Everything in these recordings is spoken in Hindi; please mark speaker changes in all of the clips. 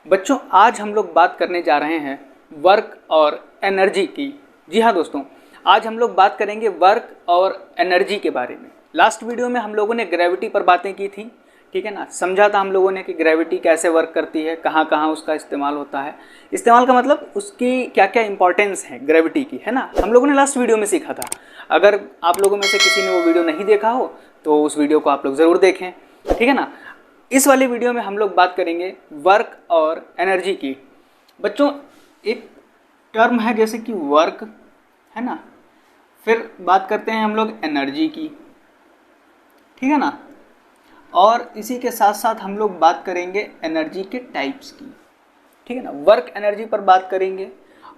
Speaker 1: बच्चों, आज हम लोग बात करने जा रहे हैं वर्क और एनर्जी की। जी हाँ दोस्तों, आज हम लोग बात करेंगे वर्क और एनर्जी के बारे में। लास्ट वीडियो में हम लोगों ने ग्रेविटी पर बातें की थी, ठीक है ना। समझा था हम लोगों ने कि ग्रेविटी कैसे वर्क करती है, कहाँ कहाँ उसका इस्तेमाल होता है। इस्तेमाल का मतलब उसकी क्या क्या इंपॉर्टेंस है ग्रेविटी की, है ना। हम लोगों ने लास्ट वीडियो में सीखा था। अगर आप लोगों में से किसी ने वो वीडियो नहीं देखा हो तो उस वीडियो को आप लोग ज़रूर देखें, ठीक है ना। इस वाले वीडियो में हम लोग बात करेंगे वर्क और एनर्जी की। बच्चों, एक टर्म है जैसे कि वर्क, है ना, फिर बात करते हैं हम लोग एनर्जी की, ठीक है ना। और इसी के साथ साथ हम लोग बात करेंगे एनर्जी के टाइप्स की, ठीक है ना। वर्क एनर्जी पर बात करेंगे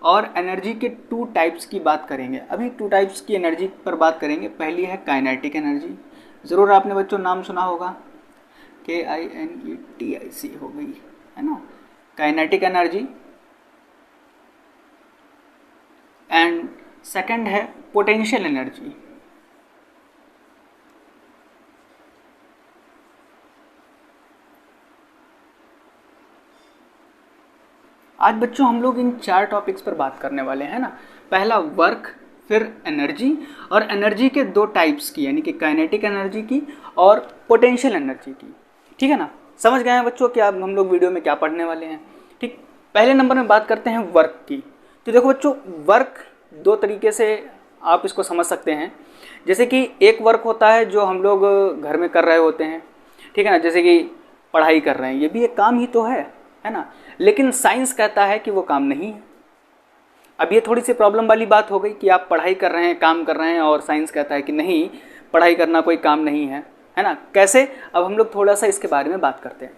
Speaker 1: और एनर्जी के 2 टाइप्स की बात करेंगे। अभी 2 टाइप्स की एनर्जी पर बात करेंगे। पहली है काइनेटिक एनर्जी, ज़रूर आपने बच्चों नाम सुना होगा, KINETIC हो गई, है ना, काइनेटिक एनर्जी। एंड सेकंड है पोटेंशियल एनर्जी। आज बच्चों हम लोग इन 4 टॉपिक्स पर बात करने वाले हैं ना। पहला वर्क, फिर एनर्जी, और एनर्जी के 2 टाइप्स की, यानी कि काइनेटिक एनर्जी की और पोटेंशियल एनर्जी की, ठीक है ना। समझ गए हैं बच्चों कि अब हम लोग वीडियो में क्या पढ़ने वाले हैं, ठीक। पहले नंबर में बात करते हैं वर्क की। तो देखो बच्चों, वर्क 2 तरीके से आप इसको समझ सकते हैं। जैसे कि एक वर्क होता है जो हम लोग घर में कर रहे होते हैं, ठीक है ना, जैसे कि पढ़ाई कर रहे हैं, ये भी एक काम ही तो है ना। लेकिन साइंस कहता है कि वो काम नहीं है। अब ये थोड़ी सी प्रॉब्लम वाली बात हो गई कि आप पढ़ाई कर रहे हैं, काम कर रहे हैं, और साइंस कहता है कि नहीं, पढ़ाई करना कोई काम नहीं है ना। कैसे? अब हम लोग थोड़ा सा इसके बारे में बात करते हैं।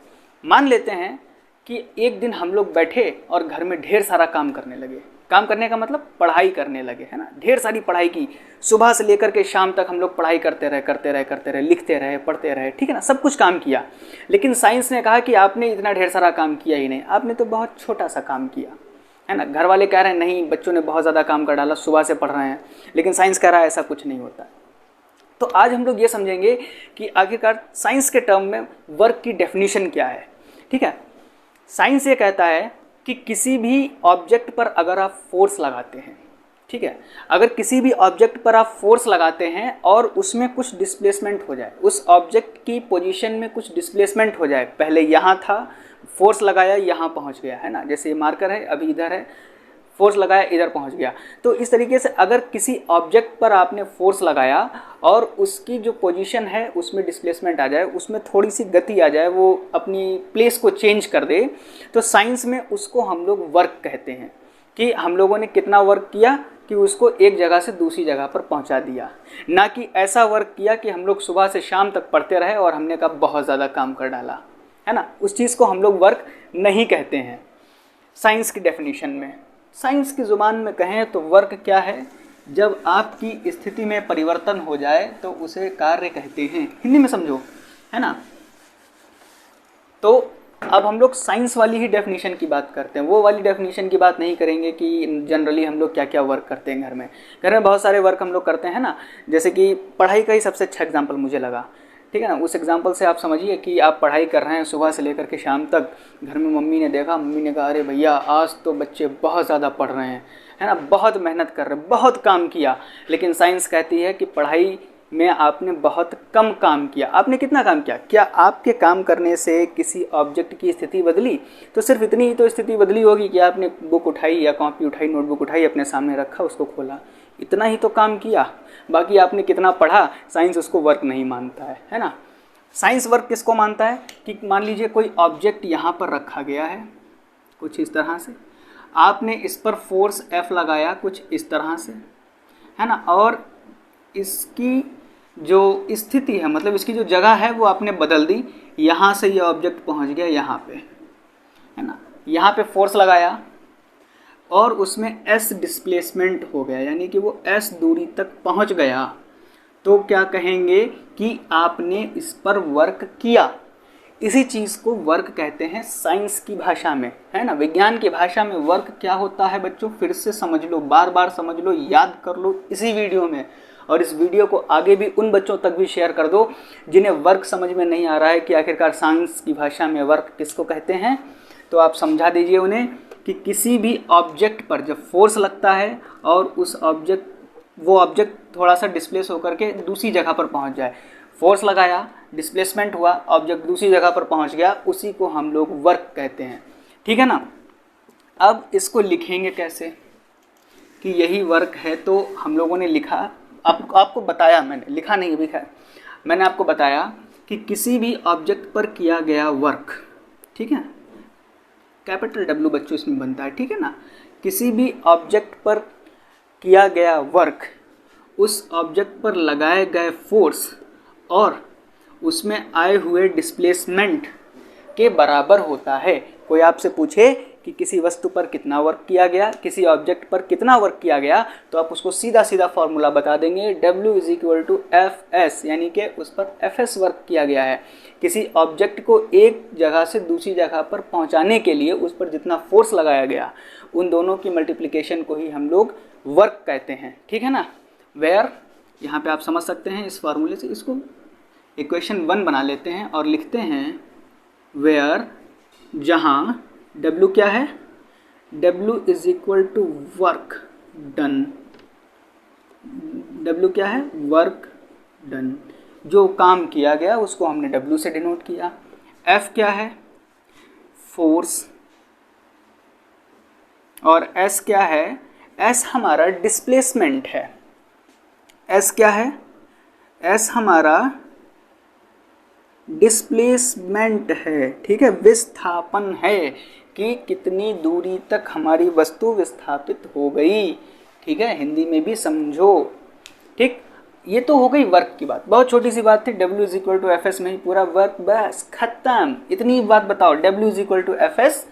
Speaker 1: मान लेते हैं कि एक दिन हम लोग बैठे और घर में ढेर सारा काम करने लगे। काम करने का मतलब पढ़ाई करने लगे, है ना। ढेर सारी पढ़ाई की, सुबह से लेकर के शाम तक हम लोग पढ़ाई करते रहे, लिखते रहे, पढ़ते रहे, ठीक है ना, सब कुछ काम किया। लेकिन साइंस ने कहा कि आपने इतना ढेर सारा काम किया ही नहीं, आपने तो बहुत छोटा सा काम किया, है ना। घर वाले कह रहे हैं नहीं, बच्चों ने बहुत ज़्यादा काम कर डाला, सुबह से पढ़ रहे हैं। लेकिन साइंस कह रहा है ऐसा कुछ नहीं होता। तो आज हम लोग ये समझेंगे कि आखिरकार साइंस के टर्म में वर्क की डेफिनेशन क्या है, ठीक है। साइंस ये कहता है कि किसी भी ऑब्जेक्ट पर अगर आप फोर्स लगाते हैं, ठीक है, अगर किसी भी ऑब्जेक्ट पर आप फोर्स लगाते हैं और उसमें कुछ डिस्प्लेसमेंट हो जाए, उस ऑब्जेक्ट की पोजीशन में कुछ डिस्प्लेसमेंट हो जाए, पहले यहाँ था, फोर्स लगाया, यहाँ पहुँच गया, है ना। जैसे ये मार्कर है, अभी इधर है, फोर्स लगाया, इधर पहुंच गया। तो इस तरीके से अगर किसी ऑब्जेक्ट पर आपने फोर्स लगाया और उसकी जो पोजीशन है उसमें डिस्प्लेसमेंट आ जाए, उसमें थोड़ी सी गति आ जाए, वो अपनी प्लेस को चेंज कर दे, तो साइंस में उसको हम लोग वर्क कहते हैं। कि हम लोगों ने कितना वर्क किया कि उसको एक जगह से दूसरी जगह पर पहुंचा दिया, ना कि ऐसा वर्क किया कि हम लोग सुबह से शाम तक पढ़ते रहे और हमने कहा बहुत ज़्यादा काम कर डाला, है ना। उस चीज़ को हम लोग वर्क नहीं कहते हैं साइंस की डेफिनेशन में। साइंस की ज़ुबान में कहें तो वर्क क्या है? जब आपकी स्थिति में परिवर्तन हो जाए तो उसे कार्य कहते हैं। हिंदी में समझो, है ना। तो अब हम लोग साइंस वाली ही डेफिनेशन की बात करते हैं, वो वाली डेफिनेशन की बात नहीं करेंगे कि जनरली हम लोग क्या क्या वर्क करते हैं घर में। घर में बहुत सारे वर्क हम लोग करते हैं ना, जैसे कि पढ़ाई का ही सबसे अच्छा एग्जाम्पल मुझे लगा, ठीक है ना। उस एग्जाम्पल से आप समझिए कि आप पढ़ाई कर रहे हैं सुबह से लेकर के शाम तक। घर में मम्मी ने देखा, मम्मी ने कहा अरे भैया आज तो बच्चे बहुत ज़्यादा पढ़ रहे हैं, है ना, बहुत मेहनत कर रहे हैं, बहुत काम किया। लेकिन साइंस कहती है कि पढ़ाई में आपने बहुत कम काम किया। आपने कितना काम किया? क्या आपके काम करने से किसी ऑब्जेक्ट की स्थिति बदली? तो सिर्फ इतनी ही तो स्थिति बदली होगी कि आपने बुक उठाई या कॉपी उठाई, नोटबुक उठाई, अपने सामने रखा, उसको खोला, इतना ही तो काम किया। बाकी आपने कितना पढ़ा, साइंस उसको वर्क नहीं मानता है ना। साइंस वर्क किसको मानता है कि मान लीजिए कोई ऑब्जेक्ट यहाँ पर रखा गया है कुछ इस तरह से, आपने इस पर फोर्स F लगाया कुछ इस तरह से, है ना, और इसकी जो स्थिति है, मतलब इसकी जो जगह है वो आपने बदल दी। यहाँ से ये ऑब्जेक्ट पहुँच गया यहाँ पे, है ना, यहाँ पे फोर्स लगाया और उसमें S डिस्प्लेसमेंट हो गया, यानी कि वो S दूरी तक पहुँच गया। तो क्या कहेंगे कि आपने इस पर वर्क किया। इसी चीज़ को वर्क कहते हैं साइंस की भाषा में, है ना। विज्ञान की भाषा में वर्क क्या होता है बच्चों, फिर से समझ लो, बार बार समझ लो, याद कर लो इसी वीडियो में, और इस वीडियो को आगे भी उन बच्चों तक भी शेयर कर दो जिन्हें वर्क समझ में नहीं आ रहा है कि आखिरकार साइंस की भाषा में वर्क किसको कहते हैं। तो आप समझा दीजिए उन्हें कि किसी भी ऑब्जेक्ट पर जब फोर्स लगता है और वो ऑब्जेक्ट थोड़ा सा डिस्प्लेस होकर के दूसरी जगह पर पहुंच जाए, फोर्स लगाया, डिस्प्लेसमेंट हुआ, ऑब्जेक्ट दूसरी जगह पर पहुंच गया, उसी को हम लोग वर्क कहते हैं। ठीक है ना। अब इसको लिखेंगे कैसे कि यही वर्क है, तो हम लोगों ने लिखा, आपको बताया मैंने, लिखा नहीं अभी खैर, मैंने आपको बताया कि किसी भी ऑब्जेक्ट पर किया गया वर्क, ठीक है, कैपिटल W बच्चों इसमें बनता है, ठीक है ना। किसी भी ऑब्जेक्ट पर किया गया वर्क उस ऑब्जेक्ट पर लगाए गए फोर्स और उसमें आए हुए डिस्प्लेसमेंट के बराबर होता है। कोई आपसे पूछे कि किसी वस्तु पर कितना वर्क किया गया, किसी ऑब्जेक्ट पर कितना वर्क किया गया, तो आप उसको सीधा सीधा फॉर्मूला बता देंगे, W = Fs, यानी कि उस पर Fs वर्क किया गया है। किसी ऑब्जेक्ट को एक जगह से दूसरी जगह पर पहुंचाने के लिए उस पर जितना फोर्स लगाया गया, उन दोनों की मल्टीप्लिकेशन को ही हम लोग वर्क कहते हैं। ठीक है ना। वेयर, यहाँ पे आप समझ सकते हैं इस फार्मूले से, इसको इक्वेशन 1 बना लेते हैं और लिखते हैं वेयर, जहाँ W क्या है, W = वर्क डन। W क्या है, वर्क डन, जो काम किया गया उसको हमने W से डिनोट किया। F क्या है, फोर्स, और S क्या है, S हमारा डिस्प्लेसमेंट है। S क्या है, S हमारा डिस्प्लेसमेंट है। ठीक है, विस्थापन है कि कितनी दूरी तक हमारी वस्तु विस्थापित हो गई। ठीक है, हिंदी में भी समझो। ठीक, ये तो हो गई वर्क की बात, बहुत छोटी सी बात थी। W = Fs में ही पूरा वर्क, बस खत्म। इतनी बात बताओ, W = Fs,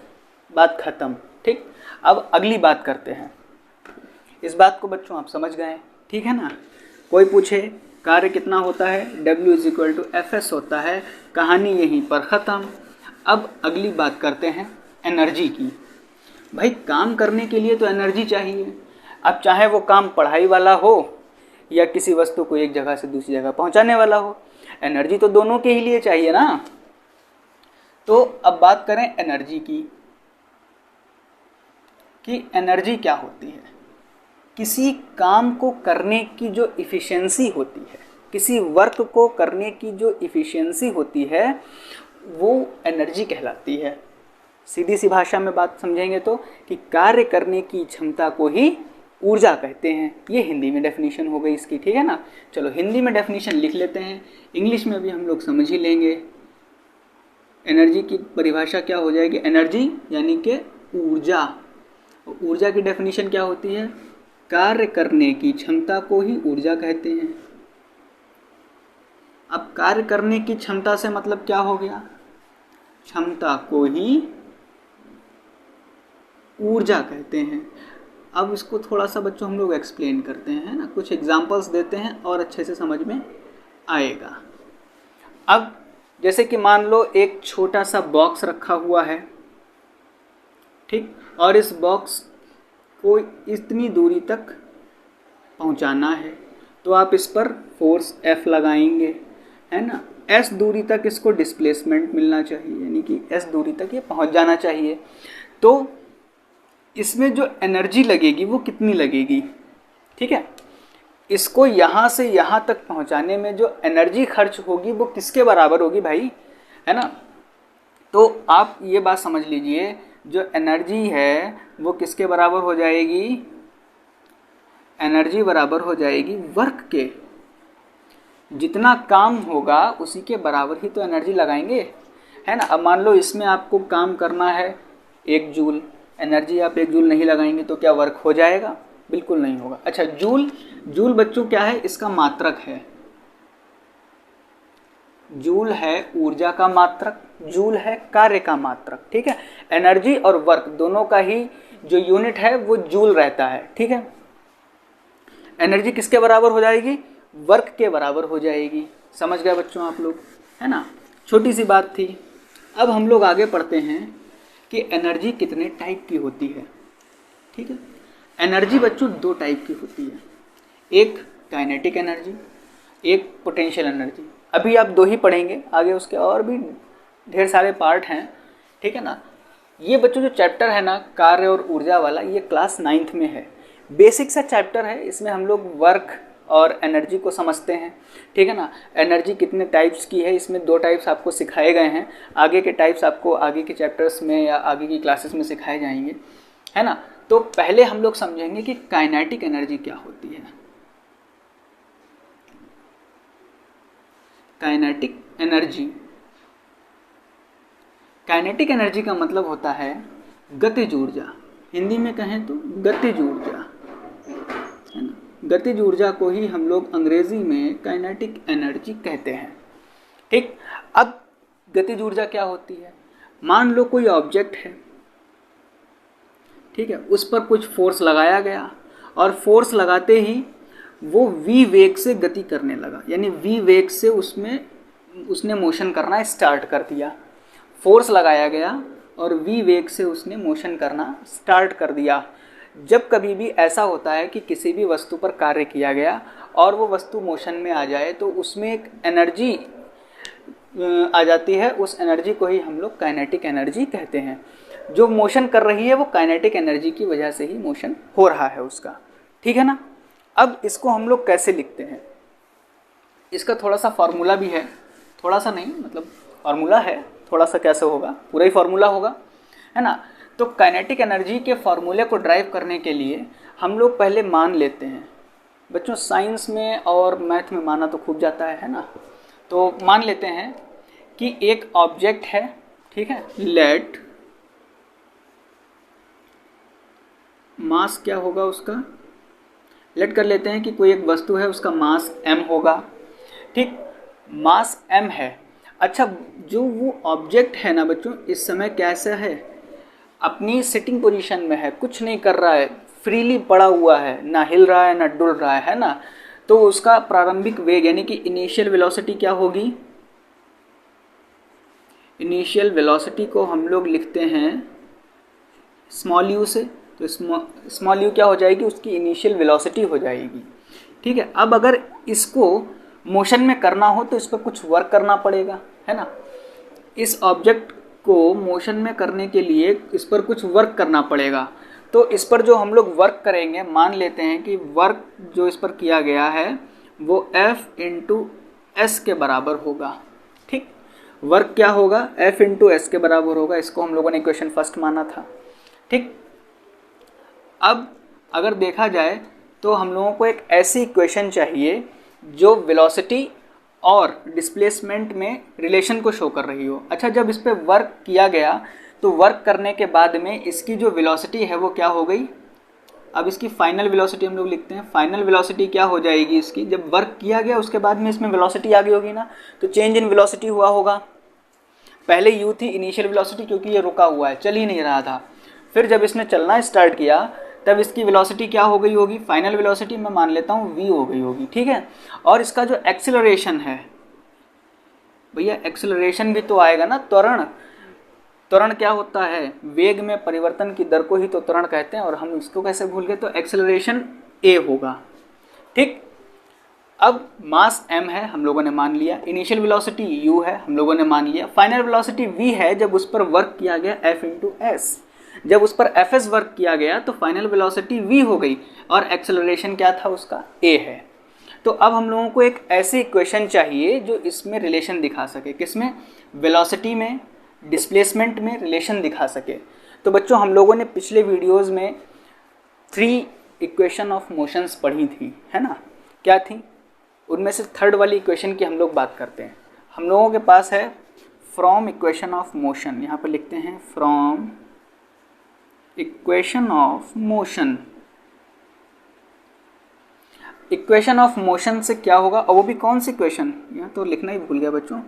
Speaker 1: बात खत्म। ठीक, अब अगली बात करते हैं। इस बात को बच्चों आप समझ गए, ठीक है ना। कोई पूछे कार्य कितना होता है, W = Fs होता है, कहानी यहीं पर ख़त्म। अब अगली बात करते हैं एनर्जी की। भाई काम करने के लिए तो एनर्जी चाहिए। अब चाहे वो काम पढ़ाई वाला हो या किसी वस्तु को एक जगह से दूसरी जगह पहुंचाने वाला हो, एनर्जी तो दोनों के ही लिए चाहिए ना। तो अब बात करें एनर्जी की, कि एनर्जी क्या होती है। किसी काम को करने की जो इफ़िशियंसी होती है, किसी वर्क को करने की जो इफ़िशियंसी होती है, वो एनर्जी कहलाती है। सीधी सी भाषा में बात समझेंगे तो कि कार्य करने की क्षमता को ही ऊर्जा कहते हैं। ये हिंदी में डेफिनेशन हो गई इसकी, ठीक है ना। चलो हिंदी में डेफिनेशन लिख लेते हैं, इंग्लिश में भी हम लोग समझ ही लेंगे। एनर्जी की परिभाषा क्या हो जाएगी, एनर्जी यानी कि ऊर्जा। ऊर्जा की डेफिनेशन क्या होती है, कार्य करने की क्षमता को ही ऊर्जा कहते हैं। अब कार्य करने की क्षमता से मतलब क्या हो गया, क्षमता को ही ऊर्जा कहते हैं। अब इसको थोड़ा सा बच्चों हम लोग एक्सप्लेन करते हैं, है ना, कुछ एग्जांपल्स देते हैं और अच्छे से समझ में आएगा। अब जैसे कि मान लो एक छोटा सा बॉक्स रखा हुआ है, ठीक, और इस बॉक्स को इतनी दूरी तक पहुंचाना है, तो आप इस पर फोर्स F लगाएंगे, है ना। S दूरी तक इसको डिस्प्लेसमेंट मिलना चाहिए, यानी कि S दूरी तक ये पहुंच जाना चाहिए। तो इसमें जो एनर्जी लगेगी वो कितनी लगेगी, ठीक है। इसको यहाँ से यहाँ तक पहुँचाने में जो एनर्जी खर्च होगी वो किसके बराबर होगी भाई, है ना। तो आप ये बात समझ लीजिए, जो एनर्जी है वो किसके बराबर हो जाएगी, एनर्जी बराबर हो जाएगी वर्क के। जितना काम होगा उसी के बराबर ही तो एनर्जी लगाएंगे, है ना। अब मान लो इसमें आपको काम करना है 1 जूल, एनर्जी आप 1 जूल नहीं लगाएंगे तो क्या वर्क हो जाएगा, बिल्कुल नहीं होगा। अच्छा, जूल बच्चों क्या है, इसका मात्रक है। जूल है ऊर्जा का मात्रक, जूल है कार्य का मात्रक, ठीक है। एनर्जी और वर्क दोनों का ही जो यूनिट है वो जूल रहता है, ठीक है। एनर्जी किसके बराबर हो जाएगी, वर्क के बराबर हो जाएगी। समझ गए बच्चों आप लोग, है ना। छोटी सी बात थी। अब हम लोग आगे पढ़ते हैं कि एनर्जी कितने टाइप की होती है, ठीक है। एनर्जी बच्चों 2 टाइप की होती है, एक काइनेटिक एनर्जी, एक पोटेंशियल एनर्जी। अभी आप 2 ही पढ़ेंगे, आगे उसके और भी ढेर सारे पार्ट हैं, ठीक है ना। ये बच्चों जो चैप्टर है ना कार्य और ऊर्जा वाला, ये क्लास 9th में है। बेसिक सा चैप्टर है, इसमें हम लोग वर्क और एनर्जी को समझते हैं, ठीक है ना। एनर्जी कितने टाइप्स की है, इसमें 2 टाइप्स आपको सिखाए गए हैं। आगे के टाइप्स आपको आगे के चैप्टर्स में या आगे की क्लासेस में सिखाए जाएंगे, है ना। तो पहले हम लोग समझेंगे कि काइनेटिक एनर्जी क्या होती है। काइनेटिक एनर्जी, काइनेटिक एनर्जी का मतलब होता है गतिज ऊर्जा। हिंदी में कहें तो गतिज ऊर्जा, है ना। गतिज ऊर्जा को ही हम लोग अंग्रेजी में काइनेटिक एनर्जी कहते हैं, ठीक। अब गतिज ऊर्जा क्या होती है, मान लो कोई ऑब्जेक्ट है, ठीक है, उस पर कुछ फोर्स लगाया गया और फोर्स लगाते ही वो v वेग से गति करने लगा, यानी v वेग से उसने मोशन करना स्टार्ट कर दिया। फोर्स लगाया गया और v वेग से उसने मोशन करना स्टार्ट कर दिया। जब कभी भी ऐसा होता है कि किसी भी वस्तु पर कार्य किया गया और वो वस्तु मोशन में आ जाए तो उसमें एक एनर्जी आ जाती है, उस एनर्जी को ही हम लोग काइनेटिक एनर्जी कहते हैं। जो मोशन कर रही है वो काइनेटिक एनर्जी की वजह से ही मोशन हो रहा है उसका, ठीक है ना। अब इसको हम लोग कैसे लिखते हैं, इसका थोड़ा सा फार्मूला भी है, थोड़ा सा नहीं मतलब फार्मूला है, थोड़ा सा कैसे होगा, पूरा ही फार्मूला होगा, है ना। तो काइनेटिक एनर्जी के फार्मूले को ड्राइव करने के लिए हम लोग पहले मान लेते हैं। बच्चों साइंस में और मैथ में माना तो खूब जाता है ना। तो मान लेते हैं कि एक ऑब्जेक्ट है, ठीक है, लेट मास क्या होगा उसका, लेट कर लेते हैं कि कोई एक वस्तु है, उसका मास m होगा, ठीक, मास m है। अच्छा, जो वो ऑब्जेक्ट है ना बच्चों, इस समय कैसा है, अपनी सिटिंग पोजीशन में है, कुछ नहीं कर रहा है, फ्रीली पड़ा हुआ है, ना हिल रहा है ना डुल रहा है ना। तो उसका प्रारंभिक वेग यानी कि इनिशियल वेलोसिटी क्या होगी, इनिशियल वेलोसिटी को हम लोग लिखते हैं स्मॉल यू से। तो स्मॉल यू क्या हो जाएगी, उसकी इनिशियल वेलोसिटी हो जाएगी, ठीक है। अब अगर इसको मोशन में करना हो तो इस पर कुछ वर्क करना पड़ेगा, है ना। इस ऑब्जेक्ट को मोशन में करने के लिए इस पर कुछ वर्क करना पड़ेगा। तो इस पर जो हम लोग वर्क करेंगे, मान लेते हैं कि वर्क जो इस पर किया गया है वो F इंटू एस के बराबर होगा, ठीक। वर्क क्या होगा, F इंटू एस के बराबर होगा। इसको हम लोगों ने इक्वेशन फर्स्ट माना था, ठीक। अब अगर देखा जाए तो हम लोगों को एक ऐसी इक्वेशन चाहिए जो वेलोसिटी और डिस्प्लेसमेंट में रिलेशन को शो कर रही हो। अच्छा, जब इस पे वर्क किया गया तो वर्क करने के बाद में इसकी जो वेलोसिटी है वो क्या हो गई, अब इसकी फाइनल वेलोसिटी हम लोग लिखते हैं। फाइनल वेलोसिटी क्या हो जाएगी इसकी, जब वर्क किया गया उसके बाद में इसमें वेलोसिटी आ गई होगी ना, तो चेंज इन वेलोसिटी हुआ होगा। पहले यू थी इनिशियल वेलोसिटी, क्योंकि ये रुका हुआ है, चल ही नहीं रहा था। फिर जब इसने चलना स्टार्ट किया तब इसकी वेलोसिटी क्या हो गई होगी, फाइनल वेलोसिटी मैं मान लेता हूँ v हो गई होगी, ठीक है। और इसका जो एक्सेलरेशन है भैया, एक्सेलरेशन भी तो आएगा ना, त्वरण। त्वरण क्या होता है, वेग में परिवर्तन की दर को ही तो त्वरण कहते हैं, और हम इसको कैसे भूल गए। तो एक्सेलरेशन a होगा, ठीक। अब मास m है, हम लोगों ने मान लिया। इनिशियल वेलोसिटी u है, हम लोगों ने मान लिया। फाइनल वेलोसिटी v है, जब उस पर वर्क किया गया F इंटू एस। जब उस पर Fs वर्क किया गया तो फाइनल वेलोसिटी v हो गई, और एक्सेलरेशन क्या था उसका, a है। तो अब हम लोगों को एक ऐसी इक्वेशन चाहिए जो इसमें रिलेशन दिखा सके, किसमें, वेलोसिटी में, डिस्प्लेसमेंट में रिलेशन दिखा सके। तो बच्चों हम लोगों ने पिछले वीडियोस में 3 इक्वेशन ऑफ मोशंस पढ़ी थी, है ना। क्या थी, उनमें से थर्ड वाली इक्वेशन की हम लोग बात करते हैं। हम लोगों के पास है फ्रॉम इक्वेशन ऑफ मोशन, यहाँ पर लिखते हैं from equation of motion. Equation of motion से क्या होगा, और वो भी कौन सी इक्वेशन, यहाँ तो लिखना ही भूल गया बच्चों,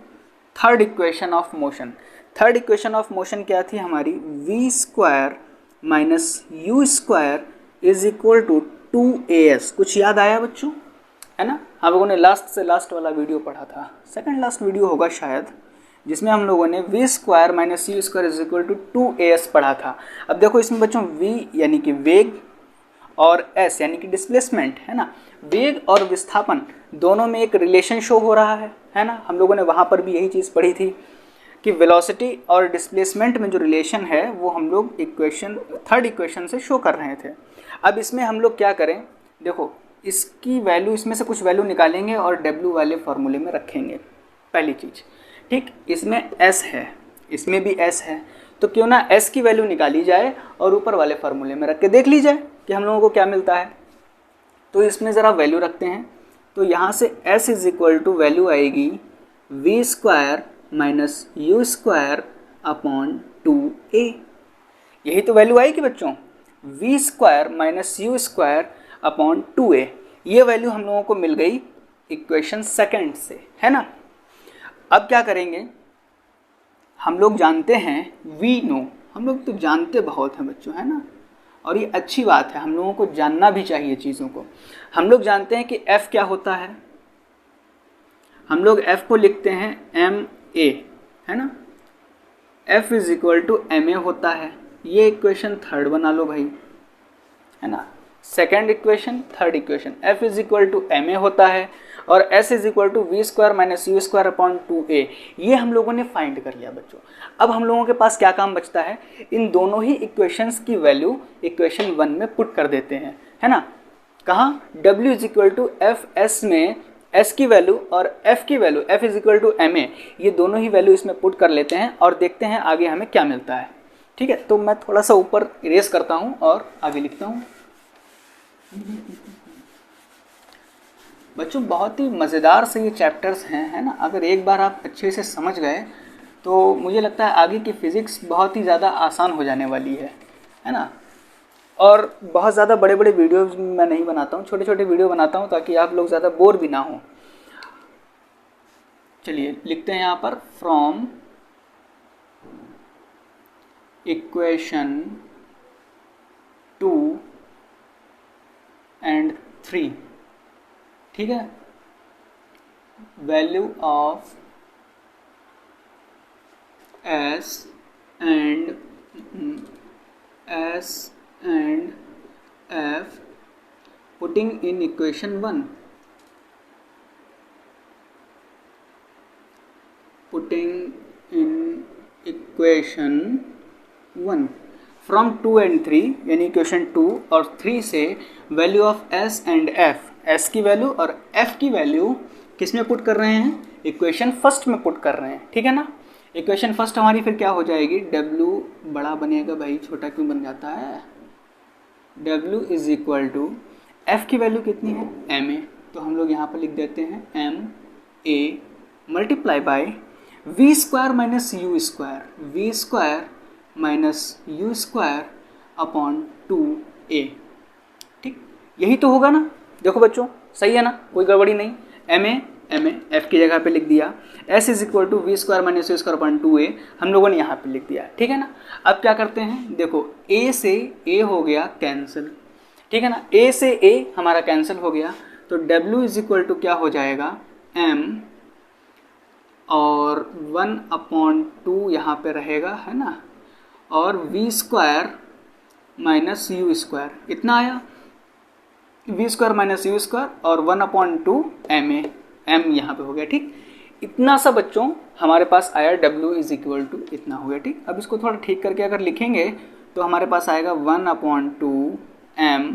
Speaker 1: third equation of motion. Third equation of motion क्या थी हमारी, v square minus u square is equal to 2as। कुछ याद आया बच्चों, है ना। हम लोगों ने लास्ट से लास्ट वाला वीडियो पढ़ा था, सेकंड लास्ट वीडियो होगा शायद, जिसमें हम लोगों ने v square minus u square is equal to 2as पढ़ा था। अब देखो इसमें बच्चों v यानी कि वेग और s यानी कि डिस्प्लेसमेंट, है ना। वेग और विस्थापन दोनों में एक रिलेशन शो हो रहा है ना। हम लोगों ने वहाँ पर भी यही चीज़ पढ़ी थी कि वेलोसिटी और डिस्प्लेसमेंट में जो रिलेशन है वो हम लोग इक्वेशन थर्ड इक्वेशन से शो कर रहे थे। अब इसमें हम लोग क्या करें, देखो इसकी वैल्यू, इसमें से कुछ वैल्यू निकालेंगे और W वाले फार्मूले में रखेंगे, पहली चीज़। ठीक, इसमें S है, इसमें भी S है, तो क्यों ना S की वैल्यू निकाली जाए और ऊपर वाले फार्मूले में रख के देख ली जाए कि हम लोगों को क्या मिलता है। तो इसमें ज़रा वैल्यू रखते हैं, तो यहाँ से S is equal to value आएगी v square minus u square upon 2a। यही तो वैल्यू आएगी बच्चों, v square minus u square upon 2a। ये वैल्यू हम लोगों को मिल गई इक्वेशन सेकंड से, है ना। अब क्या करेंगे, हम लोग जानते हैं वी नो, हम लोग तो जानते बहुत हैं बच्चों, है ना, और ये अच्छी बात है, हम लोगों को जानना भी चाहिए चीज़ों को। हम लोग जानते हैं कि F क्या होता है, हम लोग F को लिखते हैं ma, है ना, F is equal to ma होता है। ये इक्वेशन थर्ड बना लो भाई, है ना, second equation, third equation, F is equal to ma होता है और S is equal to v square minus u square upon 2a। ये हम लोगों ने फाइंड कर लिया बच्चों। अब हम लोगों के पास क्या काम बचता है, इन दोनों ही इक्वेशंस की वैल्यू इक्वेशन 1 में पुट कर देते हैं, है ना। कहाँ, W is equal to F S में S की वैल्यू और F की value F is equal to ma, ये दोनों ही वैल्यू इसमें पुट कर लेते हैं और देखते हैं आगे हमें क्या मिलता है। ठीक है, तो मैं थोड़ा सा ऊपर इरेज करता हूँ और आगे लिखता हूँ। बच्चों बहुत ही मज़ेदार से ये चैप्टर्स हैं, है ना। अगर एक बार आप अच्छे से समझ गए तो मुझे लगता है आगे की फ़िज़िक्स बहुत ही ज़्यादा आसान हो जाने वाली है ना। और बहुत ज़्यादा बड़े बड़े वीडियोज़ मैं नहीं बनाता हूँ, छोटे छोटे वीडियो बनाता हूँ ताकि आप लोग ज़्यादा बोर भी ना हों। चलिए लिखते हैं यहाँ पर, फ्रॉम इक्वेशन 2 एंड 3, ठीक है, value of S and F putting in equation 1, putting in equation 1 from 2 and 3, यानी इक्वेशन 2 और 3 से value of S and F, S की वैल्यू और F की वैल्यू किस में पुट कर रहे हैं, इक्वेशन फर्स्ट में पुट कर रहे हैं, ठीक है ना। इक्वेशन फर्स्ट हमारी फिर क्या हो जाएगी, W बड़ा बनेगा भाई, छोटा क्यों बन जाता है, W is equal to F की वैल्यू कितनी है ma, तो हम लोग यहाँ पर लिख देते हैं ma multiply by v square minus u square, v square minus u square upon 2a। ठीक, यही तो होगा ना। देखो बच्चों सही है ना, कोई गड़बड़ी नहीं, ma F की जगह पे लिख दिया, S is equal to v square minus u square upon 2a हम लोगों ने यहाँ पे लिख दिया, ठीक है ना। अब क्या करते हैं, देखो a से a हो गया कैंसिल, ठीक है ना, a से a हमारा कैंसिल हो गया, तो W इज इक्वल टू क्या हो जाएगा m और 1/2 यहाँ पे रहेगा, है ना, और v square minus u square, इतना आया, v square minus u square और 1/2 ma, m यहाँ पे हो गया। ठीक, इतना सा बच्चों हमारे पास आया, W इज इक्वल टू इतना हो गया। ठीक, अब इसको थोड़ा ठीक करके अगर लिखेंगे तो हमारे पास आएगा 1/2 m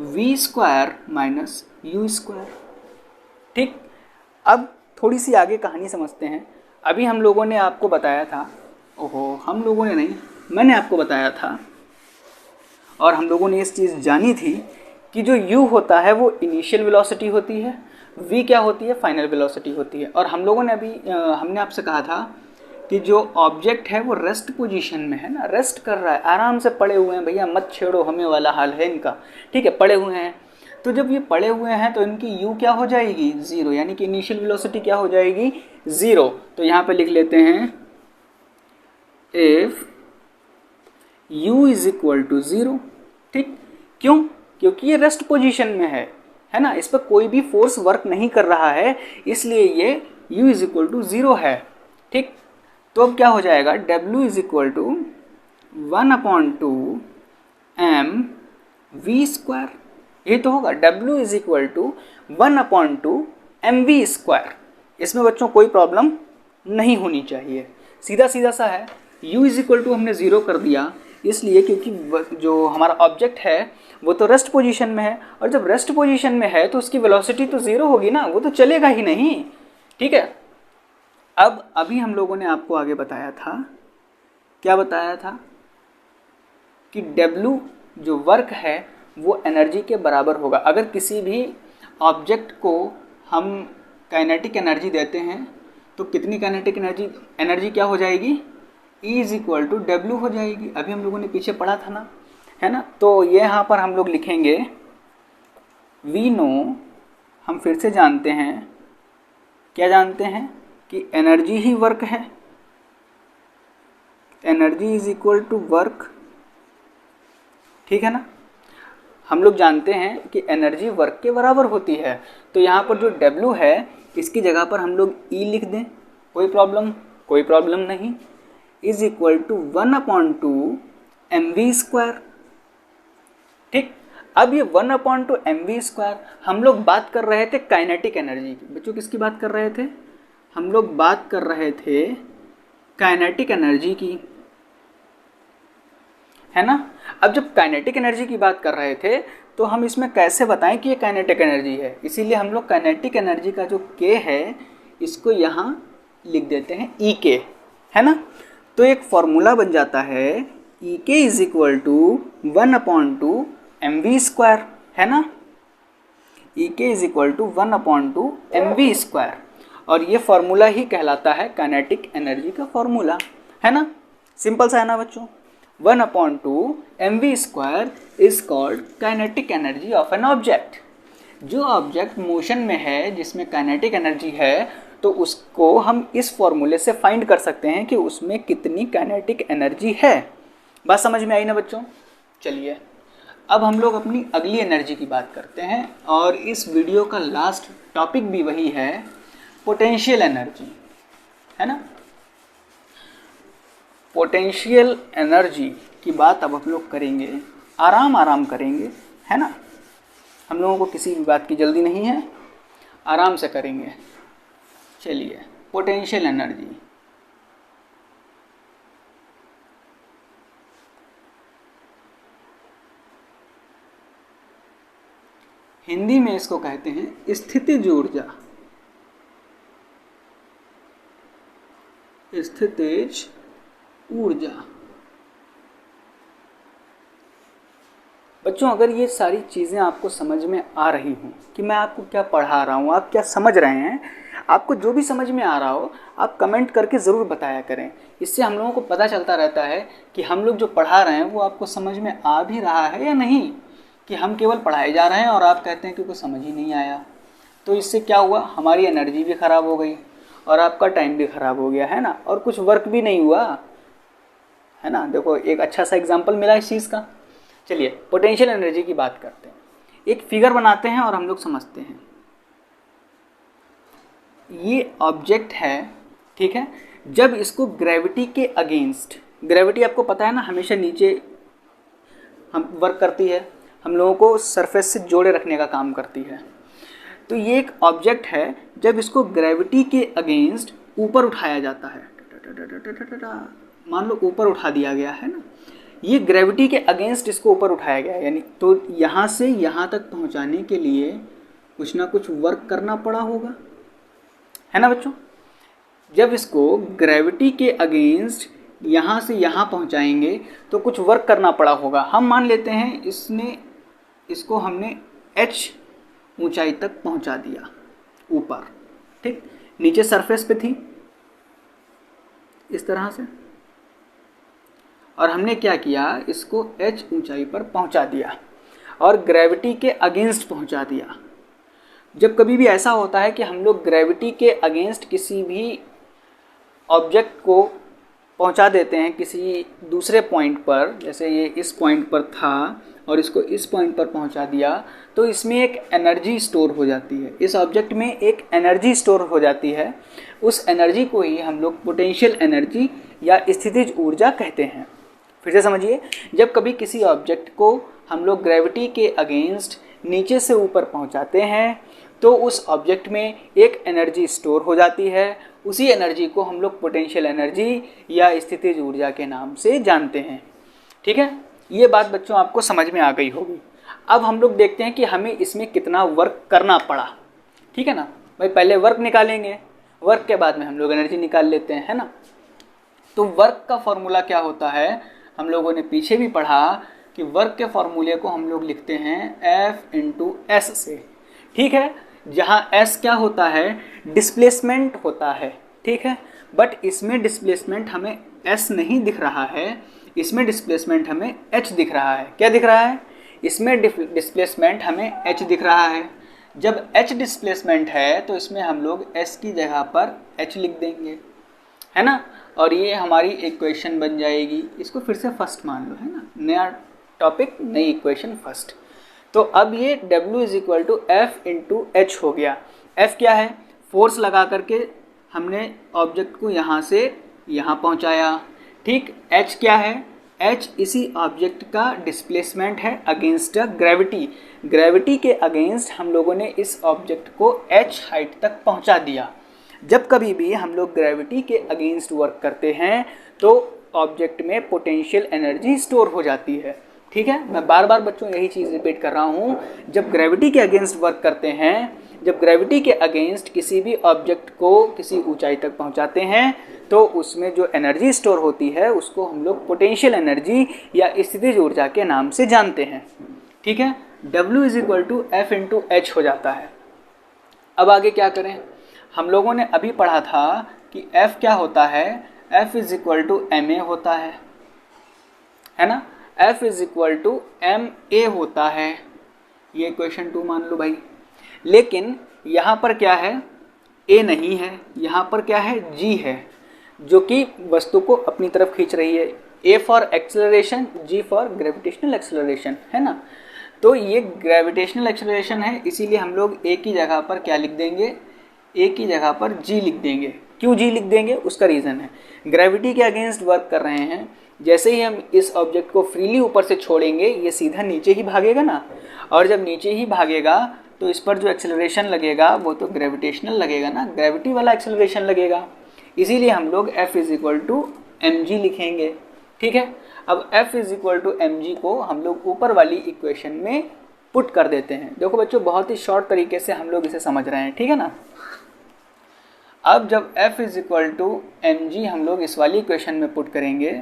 Speaker 1: v square minus u square. ठीक, अब थोड़ी सी आगे कहानी समझते हैं। अभी हम लोगों ने आपको बताया था, हम लोगों ने नहीं, मैंने आपको बताया था और हम लोगों ने इस चीज़ जानी थी कि जो u होता है वो इनिशियल वेलोसिटी होती है, v क्या होती है, फाइनल वेलोसिटी होती है। और हम लोगों ने अभी हमने आपसे कहा था कि जो ऑब्जेक्ट है वो रेस्ट पोजीशन में है ना, रेस्ट कर रहा है, आराम से पड़े हुए हैं, भैया मत छेड़ो हमें वाला हाल है इनका, ठीक है, पड़े हुए हैं। तो जब ये पड़े हुए हैं तो इनकी u क्या हो जाएगी, 0, यानी कि इनिशियल वेलोसिटी क्या हो जाएगी, 0। तो यहाँ पे लिख लेते हैं if u is equal to 0। ठीक, क्यों, क्योंकि ये रेस्ट पोजीशन में है ना, इस पर कोई भी फोर्स वर्क नहीं कर रहा है, इसलिए ये u इज इक्वल टू 0 है। ठीक, तो अब क्या हो जाएगा, W is equal to 1/2 m v square, ये तो होगा, W is equal to 1/2 mv square. इसमें बच्चों कोई प्रॉब्लम नहीं होनी चाहिए, सीधा सीधा सा है। u इज इक्वल टू हमने 0 कर दिया इसलिए क्योंकि जो हमारा ऑब्जेक्ट है वो तो रेस्ट पोजीशन में है, और जब रेस्ट पोजीशन में है तो उसकी वेलोसिटी तो 0 होगी ना, वो तो चलेगा ही नहीं। ठीक है, अब अभी हम लोगों ने आपको आगे बताया था, क्या बताया था कि W जो वर्क है वो एनर्जी के बराबर होगा। अगर किसी भी ऑब्जेक्ट को हम काइनेटिक एनर्जी देते हैं तो कितनी काइनेटिक एनर्जी क्या हो जाएगी, E is equal to W हो जाएगी। अभी हम लोगों ने पीछे पढ़ा था ना, है ना। तो ये यहाँ पर हम लोग लिखेंगे वी नो, हम फिर से जानते हैं, क्या जानते हैं कि एनर्जी ही वर्क है, energy is equal to work. ठीक है ना, हम लोग जानते हैं कि एनर्जी वर्क के बराबर होती है। तो यहाँ पर जो W है इसकी जगह पर हम लोग E लिख दें, कोई प्रॉब्लम नहीं, इज इक्वल टू 1/2 mv²। ठीक, अब ये 1/2 mv², हम लोग बात कर रहे थे काइनेटिक एनर्जी की। बच्चों किसकी बात कर रहे थे, हम लोग बात कर रहे थे काइनेटिक एनर्जी की, है ना। अब जब काइनेटिक एनर्जी की बात कर रहे थे तो हम इसमें कैसे बताएं कि ये काइनेटिक एनर्जी है, इसीलिए हम लोग काइनेटिक एनर्जी का जो K है इसको यहाँ लिख देते हैं EK, है ना। तो एक फॉर्मूला बन जाता है EK is equal to 1/2 mv², है ना। EK is equal to 1/2 mv², और ये फॉर्मूला ही कहलाता है काइनेटिक एनर्जी का फॉर्मूला, है ना। सिंपल सा है ना बच्चों। 1/2 mv² is called kinetic energy of an object. जो ऑब्जेक्ट मोशन में है, जिसमें काइनेटिक एनर्जी है, तो उसको हम इस फॉर्मूले से फाइंड कर सकते हैं कि उसमें कितनी काइनेटिक एनर्जी है। बात समझ में आई ना बच्चों। चलिए अब हम लोग अपनी अगली एनर्जी की बात करते हैं, और इस वीडियो का लास्ट टॉपिक भी वही है, पोटेंशियल एनर्जी, है ना। पोटेंशियल एनर्जी की बात अब हम लोग करेंगे, आराम करेंगे, है ना। हम लोगों को किसी भी बात की जल्दी नहीं है, आराम से करेंगे। चलिए पोटेंशियल एनर्जी, हिंदी में इसको कहते हैं स्थितिज ऊर्जा, स्थितिज ऊर्जा। बच्चों अगर ये सारी चीज़ें आपको समझ में आ रही हों कि मैं आपको क्या पढ़ा रहा हूँ, आप क्या समझ रहे हैं, आपको जो भी समझ में आ रहा हो आप कमेंट करके ज़रूर बताया करें। इससे हम लोगों को पता चलता रहता है कि हम लोग जो पढ़ा रहे हैं वो आपको समझ में आ भी रहा है या नहीं, कि हम केवल पढ़ाए जा रहे हैं और आप कहते हैं कि कुछ समझ ही नहीं आया। तो इससे क्या हुआ, हमारी एनर्जी भी ख़राब हो गई और आपका टाइम भी ख़राब हो गया, है ना, और कुछ वर्क भी नहीं हुआ, है ना। देखो एक अच्छा सा एग्जाम्पल मिला इस चीज़ का। चलिए पोटेंशियल एनर्जी की बात करते हैं, एक फिगर बनाते हैं और हम लोग समझते हैं। ये ऑब्जेक्ट है, ठीक है, जब इसको ग्रेविटी के अगेंस्ट, ग्रेविटी आपको पता है ना हमेशा नीचे हम वर्क करती है, हम लोगों को सरफेस से जोड़े रखने का काम करती है। तो ये एक ऑब्जेक्ट है, जब इसको ग्रेविटी के अगेंस्ट ऊपर उठाया जाता है, मान लो ऊपर उठा दिया गया है ना, ये ग्रेविटी के अगेंस्ट इसको ऊपर उठाया गया है, यानी तो यहाँ से यहाँ तक पहुँचाने के लिए कुछ ना कुछ वर्क करना पड़ा होगा, है ना बच्चों। जब इसको ग्रेविटी के अगेंस्ट यहाँ से यहाँ पहुँचाएंगे तो कुछ वर्क करना पड़ा होगा। हम मान लेते हैं इसको हमने h ऊंचाई तक पहुँचा दिया ऊपर, ठीक, नीचे सरफेस पे थी इस तरह से, और हमने क्या किया, इसको h ऊंचाई पर पहुंचा दिया और ग्रेविटी के अगेंस्ट पहुंचा दिया। जब कभी भी ऐसा होता है कि हम लोग ग्रेविटी के अगेंस्ट किसी भी ऑब्जेक्ट को पहुंचा देते हैं किसी दूसरे पॉइंट पर, जैसे ये इस पॉइंट पर था और इसको इस पॉइंट पर पहुंचा दिया, तो इसमें एक एनर्जी स्टोर हो जाती है, इस ऑब्जेक्ट में एक एनर्जी स्टोर हो जाती है। उस एनर्जी को ही हम लोग पोटेंशियल एनर्जी या स्थितिज ऊर्जा कहते हैं। फिर से समझिए, जब कभी किसी ऑब्जेक्ट को हम लोग ग्रेविटी के अगेंस्ट नीचे से ऊपर पहुंचाते हैं तो उस ऑब्जेक्ट में एक एनर्जी स्टोर हो जाती है उसी एनर्जी को हम लोग पोटेंशियल एनर्जी या स्थितिज ऊर्जा के नाम से जानते हैं। ठीक है, ये बात बच्चों आपको समझ में आ गई होगी। अब हम लोग देखते हैं कि हमें इसमें कितना वर्क करना पड़ा। ठीक है ना भाई, पहले वर्क निकालेंगे, वर्क के बाद में हम लोग एनर्जी निकाल लेते हैं, है ना। तो वर्क का फॉर्मूला क्या होता है, हम लोगों ने पीछे भी पढ़ा कि वर्क के फॉर्मूले को हम लोग लिखते हैं F इंटू एस से। ठीक है, जहाँ S क्या होता है, डिस्प्लेसमेंट होता है। ठीक है, बट इसमें डिस्प्लेसमेंट हमें S नहीं दिख रहा है, इसमें डिस्प्लेसमेंट हमें H दिख रहा है। क्या दिख रहा है, इसमें डिस्प्लेसमेंट हमें H दिख रहा है। जब H डिस्प्लेसमेंट है तो इसमें हम लोग S की जगह पर H लिख देंगे, है ना, और ये हमारी इक्वेशन बन जाएगी। इसको फिर से फर्स्ट मान लो, है ना, नया टॉपिक नई इक्वेशन फर्स्ट। तो अब ये W is equal to F into h हो गया। F क्या है, फोर्स लगा करके हमने ऑब्जेक्ट को यहाँ से यहाँ पहुँचाया। ठीक, H क्या है, H इसी ऑब्जेक्ट का डिस्प्लेसमेंट है अगेंस्ट ग्रेविटी। ग्रेविटी के अगेंस्ट हम लोगों ने इस ऑब्जेक्ट को H हाइट तक पहुँचा दिया। जब कभी भी हम लोग ग्रेविटी के अगेंस्ट वर्क करते हैं तो ऑब्जेक्ट में पोटेंशियल एनर्जी स्टोर हो जाती है। ठीक है, मैं बार बार बच्चों यही चीज़ रिपीट कर रहा हूँ, जब ग्रेविटी के अगेंस्ट वर्क करते हैं, जब ग्रेविटी के अगेंस्ट किसी भी ऑब्जेक्ट को किसी ऊंचाई तक पहुँचाते हैं तो उसमें जो एनर्जी स्टोर होती है उसको हम लोग पोटेंशियल एनर्जी या स्थितिज ऊर्जा के नाम से जानते हैं। ठीक है, W is equal to F into h हो जाता है। अब आगे क्या करें, हम लोगों ने अभी पढ़ा था कि F क्या होता है, F is equal to m a होता है ना, F is equal to m a होता है। ये क्वेश्चन 2 मान लो भाई। लेकिन यहाँ पर क्या है, A नहीं है, यहाँ पर क्या है, G है, जो कि वस्तु को अपनी तरफ खींच रही है। A for acceleration, G for gravitational acceleration, है ना। तो ये ग्रेविटेशनल एक्सेलरेशन है, इसीलिए हम लोग A की जगह पर क्या लिख देंगे, A की जगह पर G लिख देंगे। क्यों G लिख देंगे, उसका रीज़न है, ग्रेविटी के अगेंस्ट वर्क कर रहे हैं। जैसे ही हम इस ऑब्जेक्ट को फ्रीली ऊपर से छोड़ेंगे ये सीधा नीचे ही भागेगा ना, और जब नीचे ही भागेगा तो इस पर जो एक्सेलरेशन लगेगा वो तो ग्रेविटेशनल लगेगा ना, ग्रेविटी वाला एक्सेलरेशन लगेगा। इसीलिए हम लोग F is equal to m g लिखेंगे। ठीक है, अब F is equal to m g को हम लोग ऊपर वाली इक्वेशन में पुट कर देते हैं। देखो बच्चों, बहुत ही शॉर्ट तरीके से हम लोग इसे समझ रहे हैं, ठीक है ना। अब जब F is equal to m g हम लोग इस वाली इक्वेशन में पुट करेंगे,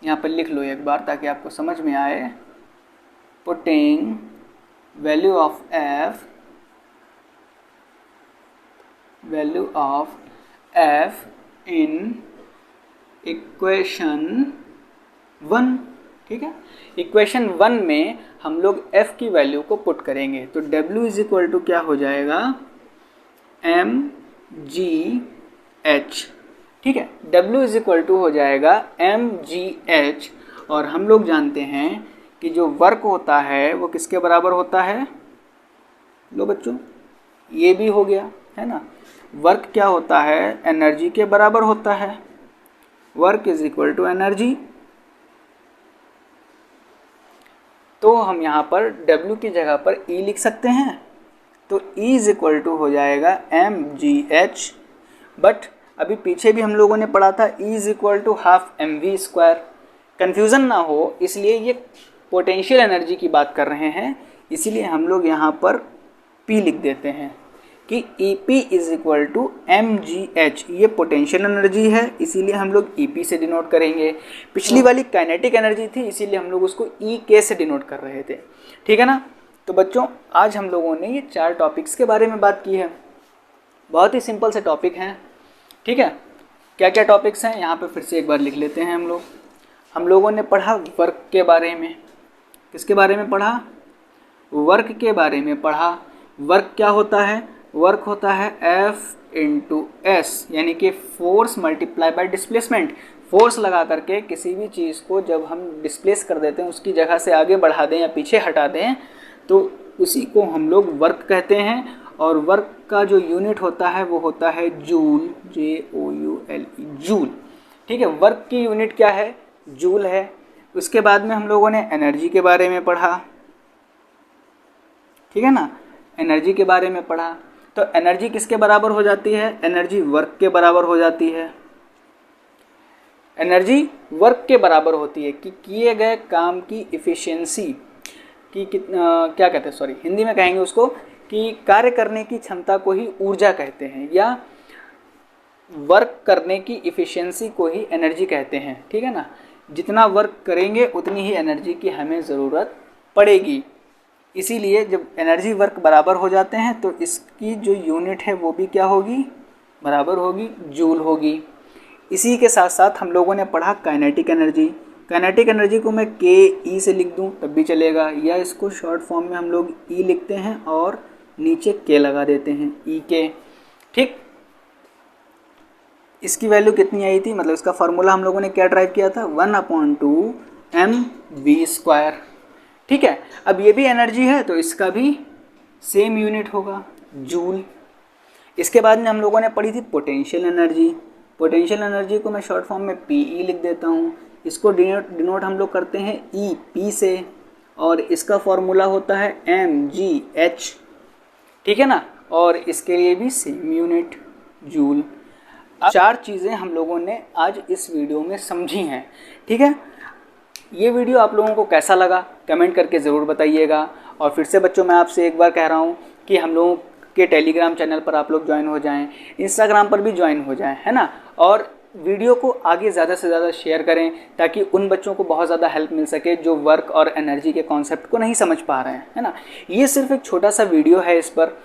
Speaker 1: यहाँ पर लिख लो एक बार ताकि आपको समझ में आए। Putting value of F, value of F in equation 1। ठीक है, इक्वेशन 1 में हम लोग F की वैल्यू को पुट करेंगे तो W इज इक्वल टू क्या हो जाएगा, एम जी एच। ठीक है, W इज इक्वल टू हो जाएगा एम जी एच, और हम लोग जानते हैं कि जो वर्क होता है वो किसके बराबर होता है। लो बच्चों, ये भी हो गया, है ना। वर्क क्या होता है, एनर्जी के बराबर होता है। Work is equal to energy. तो हम यहाँ पर W की जगह पर E लिख सकते हैं, तो E इज इक्वल टू हो जाएगा एम जी एच। बट अभी पीछे भी हम लोगों ने पढ़ा था E is equal to half m v square. Confusion ना हो इसलिए ये पोटेंशियल एनर्जी की बात कर रहे हैं, इसीलिए हम लोग यहाँ पर P लिख देते हैं कि EP is equal to m g h. ये पोटेंशियल एनर्जी है, इसीलिए हम लोग EP से डिनोट करेंगे। पिछली वाली काइनेटिक एनर्जी थी, इसीलिए हम लोग उसको EK से डिनोट कर रहे थे। ठीक है ना। तो बच्चों, आज हम लोगों ने ये 4 टॉपिक्स के बारे में बात की है। बहुत ही सिंपल से टॉपिक हैं। ठीक है, क्या क्या टॉपिक्स हैं यहाँ पे फिर से एक बार लिख लेते हैं। हम लोगों ने पढ़ा वर्क के बारे में। किसके बारे में पढ़ा, वर्क के बारे में पढ़ा। वर्क क्या होता है, वर्क होता है F इंटू एस, यानी कि force multiply by displacement. Force लगा करके किसी भी चीज़ को जब हम डिस्प्लेस कर देते हैं, उसकी जगह से आगे बढ़ा दें या पीछे हटा दें, तो उसी को हम लोग वर्क कहते हैं। और वर्क का जो यूनिट होता है वो होता है जूल, JOULE, जूल। ठीक है, वर्क की यूनिट क्या है, जूल है। उसके बाद में हम लोगों ने एनर्जी के बारे में पढ़ा। ठीक है ना, एनर्जी के बारे में पढ़ा। तो तो एनर्जी किसके बराबर हो जाती है? एनर्जी वर्क के बराबर हो जाती है। एनर्जी वर्क के बराबर होती है कि किए गए काम की इफ़िशियंसी की क्या कहते हैं, सॉरी हिंदी में कहेंगे उसको कि कार्य करने की क्षमता को ही ऊर्जा कहते हैं, या वर्क करने की इफ़िशियंसी को ही एनर्जी कहते हैं, ठीक है ना। जितना वर्क करेंगे उतनी ही एनर्जी की हमें ज़रूरत पड़ेगी। इसीलिए जब एनर्जी वर्क बराबर हो जाते हैं तो इसकी जो यूनिट है वो भी क्या होगी? बराबर होगी, जूल होगी। इसी के साथ साथ हम लोगों ने पढ़ा काइनेटिक एनर्जी। काइनेटिक एनर्जी को मैं के ई से लिख दूं तब भी चलेगा, या इसको शॉर्ट फॉर्म में हम लोग ई लिखते हैं और नीचे के लगा देते हैं, ई के, ठीक। इसकी वैल्यू कितनी आई थी, मतलब इसका फार्मूला हम लोगों ने क्या ड्राइव किया था? 1/2 mv², ठीक है। अब ये भी एनर्जी है तो इसका भी सेम यूनिट होगा, जूल। इसके बाद में हम लोगों ने पढ़ी थी पोटेंशियल एनर्जी। पोटेंशियल एनर्जी को मैं शॉर्ट फॉर्म में पीई लिख देता हूँ। इसको डिनोट हम लोग करते हैं ई पी से, और इसका फॉर्मूला होता है mgh, ठीक है ना। और इसके लिए भी सेम यूनिट, जूल। अब 4 चीज़ें हम लोगों ने आज इस वीडियो में समझी हैं, ठीक है। ये वीडियो आप लोगों को कैसा लगा कमेंट करके ज़रूर बताइएगा। और फिर से बच्चों मैं आपसे एक बार कह रहा हूँ कि हम लोगों के टेलीग्राम चैनल पर आप लोग ज्वाइन हो जाएं, इंस्टाग्राम पर भी ज्वाइन हो जाएं, है ना। और वीडियो को आगे ज़्यादा से ज़्यादा शेयर करें ताकि उन बच्चों को बहुत ज़्यादा हेल्प मिल सके जो वर्क और एनर्जी के कॉन्सेप्ट को नहीं समझ पा रहे हैं, है ना। ये सिर्फ एक छोटा सा वीडियो है, इस पर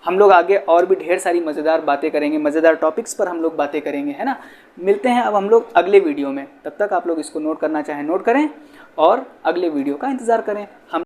Speaker 1: हम लोग आगे और भी ढेर सारी मज़ेदार बातें करेंगे, मज़ेदार टॉपिक्स पर हम लोग बातें करेंगे, है ना। मिलते हैं अब हम लोग अगले वीडियो में, तब तक आप लोग इसको नोट करना चाहें नोट करें और अगले वीडियो का इंतज़ार करें। हम